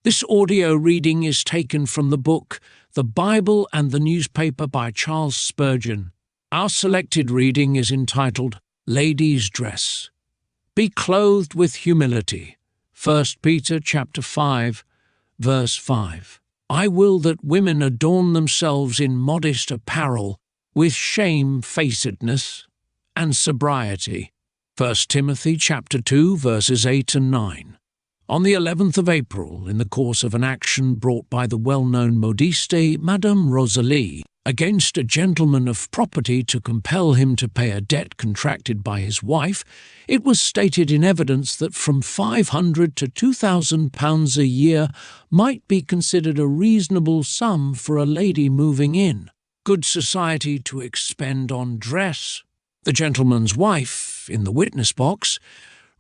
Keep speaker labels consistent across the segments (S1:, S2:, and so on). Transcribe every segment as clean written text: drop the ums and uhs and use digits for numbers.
S1: This audio reading is taken from the book The Bible and the Newspaper by Charles Spurgeon. Our selected reading is entitled Lady's Dress. Be clothed with humility. 1 Peter chapter 5, verse 5. I will that women adorn themselves in modest apparel, with shamefacedness and sobriety. 1 Timothy chapter 2, verses 8 and 9. On the 11th of April, in the course of an action brought by the well-known modiste, Madame Rosalie, against a gentleman of property to compel him to pay a debt contracted by his wife, it was stated in evidence that from £500 to £2,000 a year might be considered a reasonable sum for a lady moving in, good society to expend on dress. The gentleman's wife, in the witness box,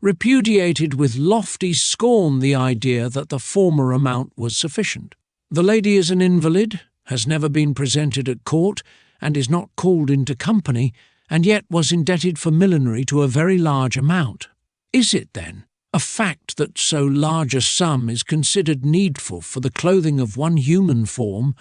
S1: repudiated with lofty scorn the idea that the former amount was sufficient. The lady is an invalid, has never been presented at court, and is not called into company, and yet was indebted for millinery to a very large amount. Is it, then, a fact that so large a sum is considered needful for the clothing of one human form?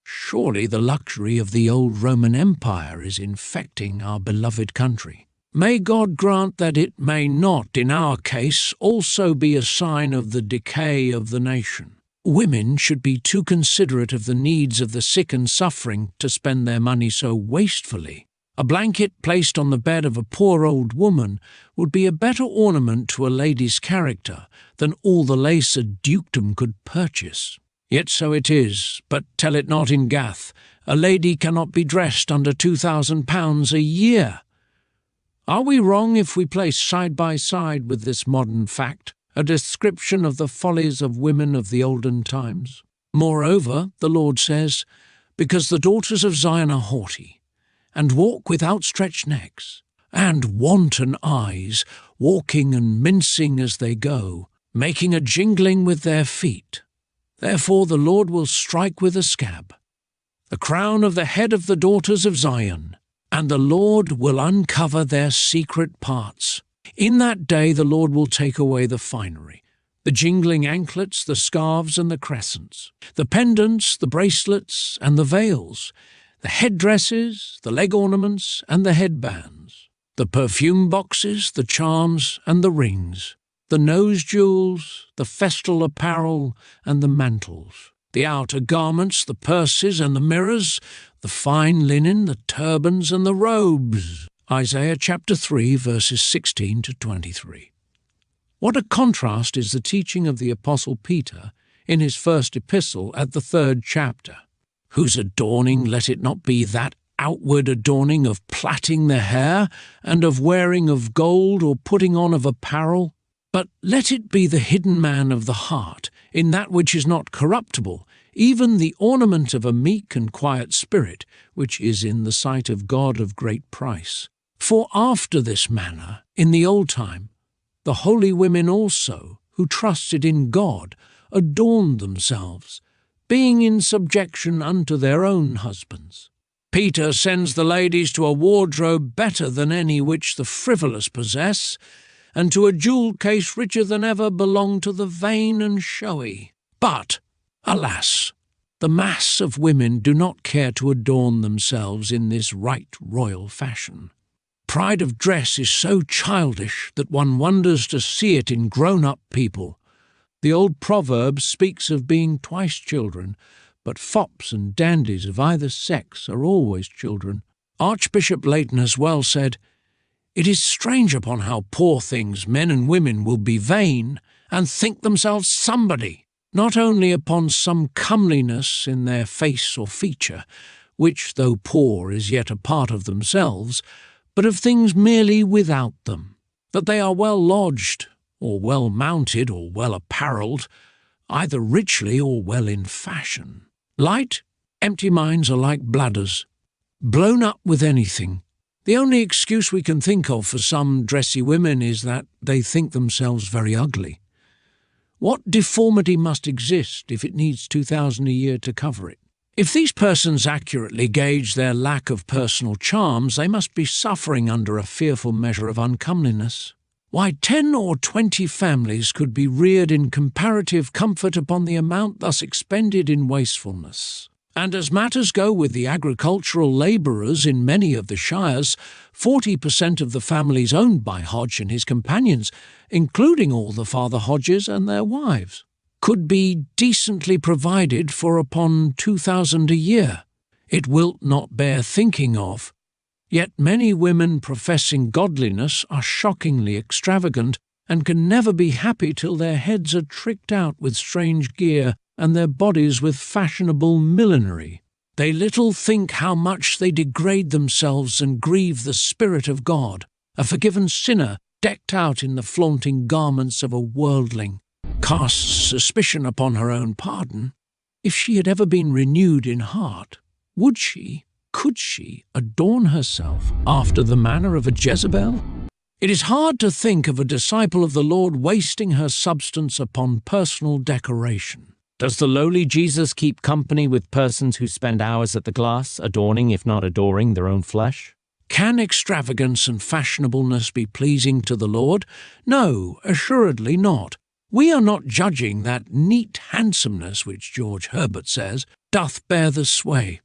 S1: Surely the luxury of the old Roman Empire is infecting our beloved country. May God grant that it may not, in our case, also be a sign of the decay of the nation. Women should be too considerate of the needs of the sick and suffering to spend their money so wastefully. A blanket placed on the bed of a poor old woman would be a better ornament to a lady's character than all the lace a dukedom could purchase. Yet so it is, but tell it not in Gath, a lady cannot be dressed under £2,000 a year. Are we wrong if we place side by side with this modern fact a description of the follies of women of the olden times? Moreover, the Lord says, because the daughters of Zion are haughty, and walk with outstretched necks, and wanton eyes, walking and mincing as they go, making a jingling with their feet. Therefore the Lord will strike with a scab the crown of the head of the daughters of Zion, and the Lord will uncover their secret parts. In that day the Lord will take away the finery, the jingling anklets, the scarves and the crescents, the pendants, the bracelets and the veils, the headdresses, the leg ornaments and the headbands, the perfume boxes, the charms and the rings, the nose jewels, the festal apparel and the mantles, the outer garments, the purses and the mirrors, the fine linen, the turbans and the robes. Isaiah chapter 3, verses 16 to 23. What a contrast is the teaching of the Apostle Peter in his first epistle at the 3rd chapter. Whose adorning let it not be that outward adorning of plaiting the hair, and of wearing of gold or putting on of apparel, but let it be the hidden man of the heart, in that which is not corruptible, even the ornament of a meek and quiet spirit, which is in the sight of God of great price. For after this manner, in the old time, the holy women also, who trusted in God, adorned themselves, being in subjection unto their own husbands. Peter sends the ladies to a wardrobe better than any which the frivolous possess, and to a jewel case richer than ever belong to the vain and showy. But, alas, the mass of women do not care to adorn themselves in this right royal fashion. Pride of dress is so childish that one wonders to see it in grown-up people. The old proverb speaks of being twice children, but fops and dandies of either sex are always children. Archbishop Leighton has well said, "It is strange upon how poor things men and women will be vain, and think themselves somebody, not only upon some comeliness in their face or feature, which, though poor, is yet a part of themselves, but of things merely without them, that they are well lodged, or well mounted, or well apparelled, either richly or well in fashion. Light, empty minds are like bladders, blown up with anything. The only excuse we can think of for some dressy women is that they think themselves very ugly. What deformity must exist if it needs 2,000 a year to cover it? If these persons accurately gauge their lack of personal charms, they must be suffering under a fearful measure of uncomeliness. Why, 10 or 20 families could be reared in comparative comfort upon the amount thus expended in wastefulness. And as matters go with the agricultural labourers in many of the shires, 40% of the families owned by Hodge and his companions, including all the Father Hodges and their wives, could be decently provided for upon 2,000 a year. It wilt not bear thinking of. Yet many women professing godliness are shockingly extravagant, and can never be happy till their heads are tricked out with strange gear, and their bodies with fashionable millinery. They little think how much they degrade themselves and grieve the Spirit of God. A forgiven sinner, decked out in the flaunting garments of a worldling, casts suspicion upon her own pardon. If she had ever been renewed in heart, could she adorn herself after the manner of a Jezebel? It is hard to think of a disciple of the Lord wasting her substance upon personal decoration.
S2: Does the lowly Jesus keep company with persons who spend hours at the glass, adorning, if not adoring, their own flesh?
S1: Can extravagance and fashionableness be pleasing to the Lord? No, assuredly not. We are not judging that neat handsomeness which George Herbert says doth bear the sway.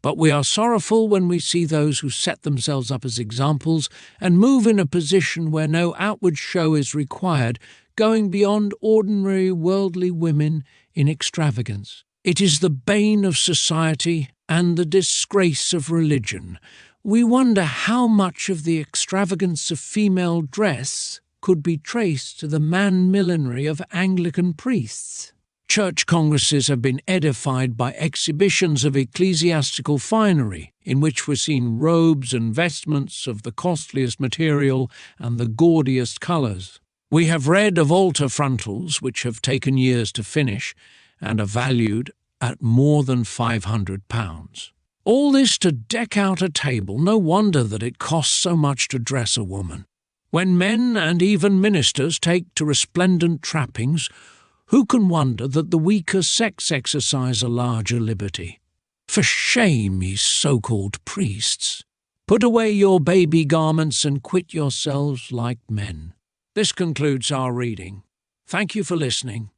S1: But we are sorrowful when we see those who set themselves up as examples and move in a position where no outward show is required, going beyond ordinary worldly women in extravagance. It is the bane of society and the disgrace of religion. We wonder how much of the extravagance of female dress could be traced to the man-millinery of Anglican priests. Church congresses have been edified by exhibitions of ecclesiastical finery, in which were seen robes and vestments of the costliest material and the gaudiest colours. We have read of altar frontals which have taken years to finish, and are valued at more than £500. All this to deck out a table. No wonder that it costs so much to dress a woman. When men and even ministers take to resplendent trappings, who can wonder that the weaker sex exercise a larger liberty? For shame, ye so-called priests! Put away your baby garments and quit yourselves like men. This concludes our reading. Thank you for listening.